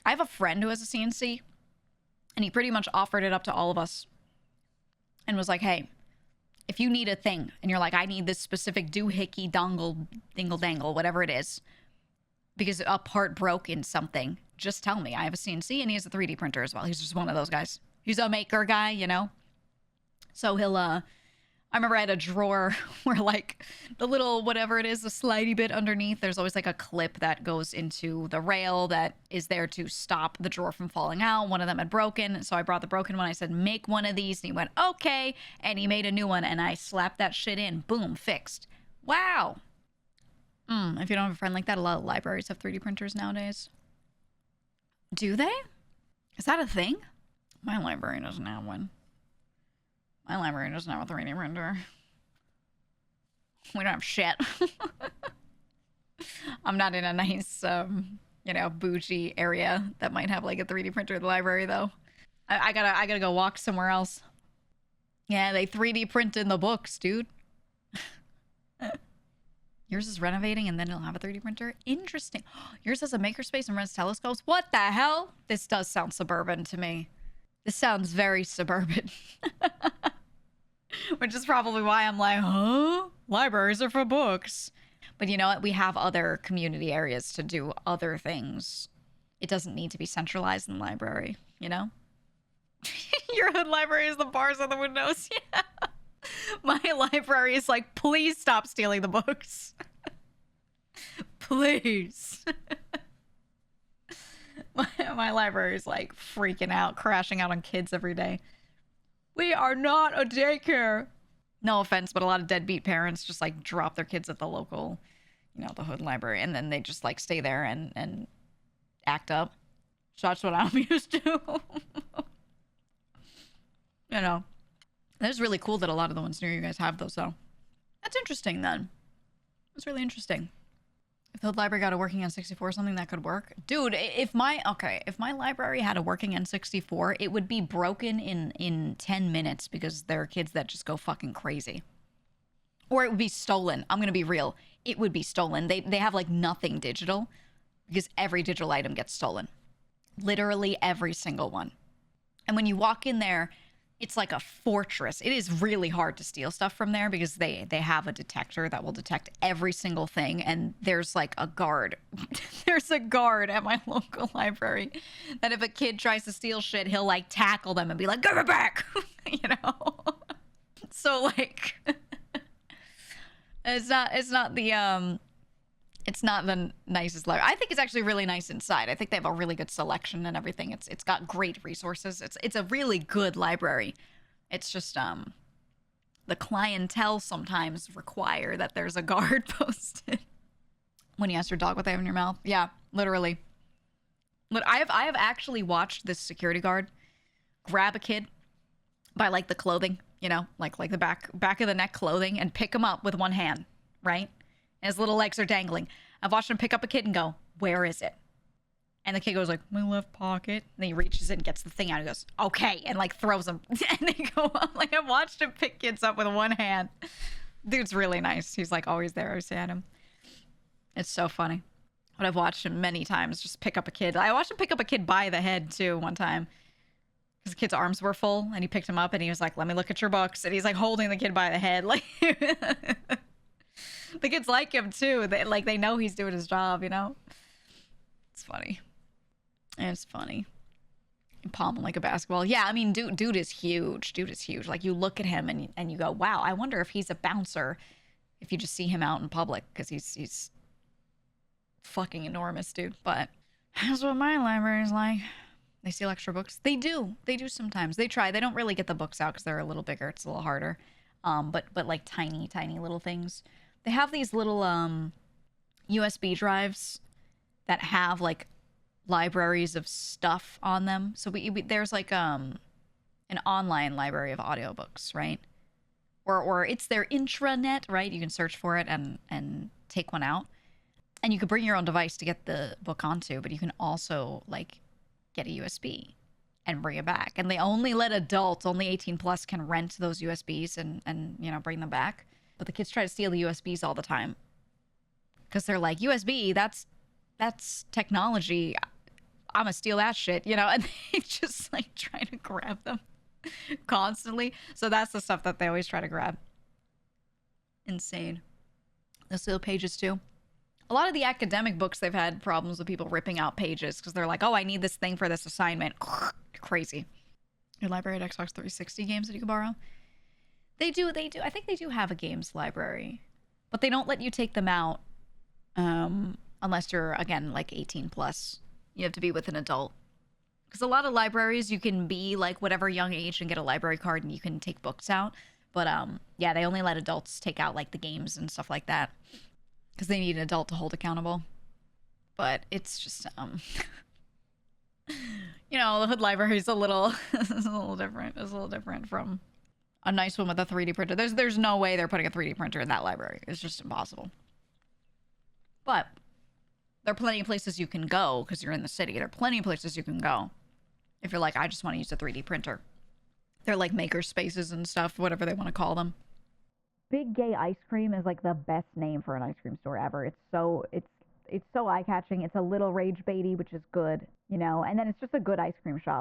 I have a friend who has a CNC, and he pretty much offered it up to all of us and was like, hey, if you need a thing and you're like, I need this specific doohickey dongle dingle dangle, whatever it is, because a part broke in something, just tell me. I have a CNC and he has a 3D printer as well. He's just one of those guys. He's a maker guy, you know? So he'll, I remember I had a drawer where like the little, whatever it is, the slidey bit underneath, there's always like a clip that goes into the rail that is there to stop the drawer from falling out. One of them had broken. So I brought the broken one. I said, make one of these. And he went, okay. And he made a new one and I slapped that shit in. Boom, fixed. Wow. If you don't have a friend like that, a lot of libraries have 3D printers nowadays. Do they? Is that a thing? My library doesn't have one. My library doesn't have a 3D printer. We don't have shit. I'm not in a nice, you know, bougie area that might have like a 3D printer in the library though. I gotta go walk somewhere else. Yeah, they 3D print in the books, dude. Yours is renovating and then it'll have a 3D printer? Interesting. Yours has a makerspace and runs telescopes? What the hell? This does sound suburban to me. This sounds very suburban. Which is probably why I'm like, huh? Libraries are for books. But you know what? We have other community areas to do other things. It doesn't need to be centralized in the library, you know? Your hood library is the bars on the windows. Yeah. My library is like, please stop stealing the books. Please. My library is like freaking out, crashing out on kids every day. We are not a daycare. No offense, but a lot of deadbeat parents just like drop their kids at the local, you know, the hood library, and then they just like stay there and act up. So that's what I'm used to. You know, that's really cool that a lot of the ones near you guys have those, though. That's interesting, then. That's really interesting. If the hood library got a working N64 or something, that could work. Dude, if my library had a working N64, it would be broken in 10 minutes because there are kids that just go fucking crazy. Or it would be stolen. I'm going to be real. It would be stolen. They have like nothing digital because every digital item gets stolen. Literally every single one. And when you walk in there, it's like a fortress. It is really hard to steal stuff from there because they have a detector that will detect every single thing. And there's like a guard. There's a guard at my local library that if a kid tries to steal shit, he'll like tackle them and be like, give it back, you know? So like, it's not the nicest library. I think it's actually really nice inside. I think they have a really good selection and everything. It's got great resources. It's a really good library. It's just the clientele sometimes require that there's a guard posted. When you ask your dog what they have in your mouth, yeah, literally. But I have actually watched this security guard grab a kid by like the clothing, you know, like the back of the neck clothing, and pick him up with one hand, right? And his little legs are dangling. I've watched him pick up a kid and go, where is it? And the kid goes like, my left pocket. And then he reaches it and gets the thing out and goes, okay. And like throws them. And they go up. Like I've watched him pick kids up with one hand. Dude's really nice. He's like always there. I see at him. It's so funny. But I've watched him many times just pick up a kid. I watched him pick up a kid by the head too one time. Because the kid's arms were full and he picked him up and he was like, let me look at your books. And he's like holding the kid by the head. Like... The kids like him too. They know he's doing his job, you know? It's funny. It's funny. You palm him like a basketball. Yeah, I mean, dude is huge. Dude is huge. Like, you look at him and you go, wow, I wonder if he's a bouncer if you just see him out in public, because he's fucking enormous, dude. But that's what my library is like. They steal extra books. They do. They do sometimes. They try. They don't really get the books out because they're a little bigger. It's a little harder. But like tiny little things. They have these little USB drives that have like libraries of stuff on them. So there's like an online library of audiobooks, right? Or it's their intranet, right? You can search for it and take one out. And you could bring your own device to get the book onto, but you can also like get a USB and bring it back. And they only let adults, only 18 plus, can rent those USBs and you know, bring them back. But the kids try to steal the USBs all the time because they're like, USB, that's technology. I'm gonna steal that shit, you know, and they just like try to grab them constantly. So that's the stuff that they always try to grab. Insane. The steal pages too. A lot of the academic books, they've had problems with people ripping out pages because they're like, oh, I need this thing for this assignment. Crazy. Your library at Xbox 360 games that you can borrow? They do. I think they do have a games library, but they don't let you take them out unless you're, again, like 18 plus. You have to be with an adult. Because a lot of libraries, you can be like whatever young age and get a library card and you can take books out. But yeah, they only let adults take out like the games and stuff like that because they need an adult to hold accountable. But it's just you know, the Hood Library is a little different. It's a little different from a nice one with a 3D printer. There's no way they're putting a 3D printer in that library. It's just impossible. But there are plenty of places you can go because you're in the city. There are plenty of places you can go if you're like, I just want to use a 3D printer. They're like maker spaces and stuff, whatever they want to call them. Big Gay Ice Cream is like the best name for an ice cream store ever. It's so eye-catching. It's a little rage baity, which is good, you know, and then it's just a good ice cream shop.